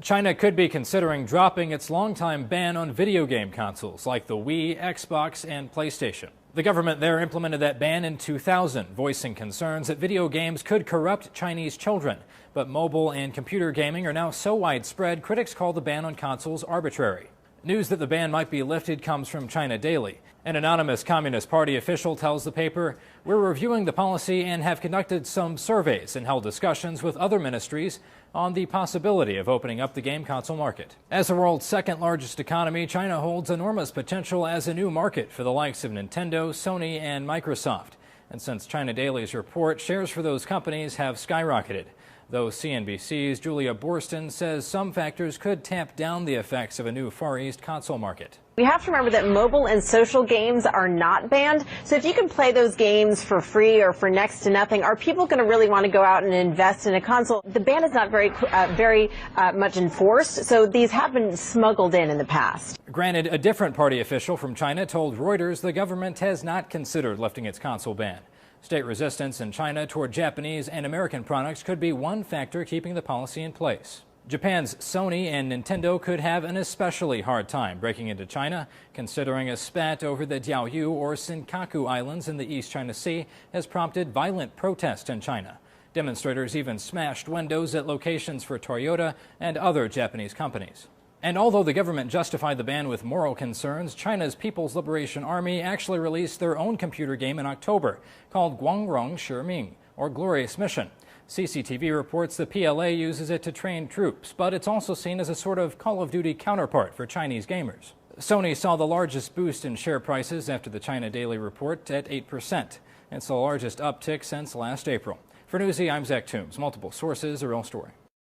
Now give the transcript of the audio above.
China could be considering dropping its longtime ban on video game consoles like the Wii, Xbox, and PlayStation. The government there implemented that ban in 2000, voicing concerns that video games could corrupt Chinese children. But mobile and computer gaming are now so widespread, critics call the ban on consoles arbitrary. News that the ban might be lifted comes from China Daily. An anonymous Communist Party official tells the paper, "We're reviewing the policy and have conducted some surveys and held discussions with other ministries on the possibility of opening up the game console market." As the world's second largest economy, China holds enormous potential as a new market for the likes of Nintendo, Sony, and Microsoft. And since China Daily's report, shares for those companies have skyrocketed. Though CNBC's Julia Boorstin says some factors could tamp down the effects of a new Far East console market. We have to remember that mobile and social games are not banned. So if you can play those games for free or for next to nothing, are people going to really want to go out and invest in a console? The ban is not very much enforced, so these have been smuggled in the past. Granted, a different party official from China told Reuters the government has not considered lifting its console ban. State resistance in China toward Japanese and American products could be one factor keeping the policy in place. Japan's Sony and Nintendo could have an especially hard time breaking into China, considering a spat over the Diaoyu or Senkaku Islands in the East China Sea has prompted violent protest in China. Demonstrators even smashed windows at locations for Toyota and other Japanese companies. And although the government justified the ban with moral concerns, China's People's Liberation Army actually released their own computer game in October called Guangrong Shiming, or Glorious Mission. CCTV reports the PLA uses it to train troops, but it's also seen as a sort of Call of Duty counterpart for Chinese gamers. Sony saw the largest boost in share prices after the China Daily report at 8%. It's the largest uptick since last April. For Newsy, I'm Zach Toombs. Multiple sources, a real story.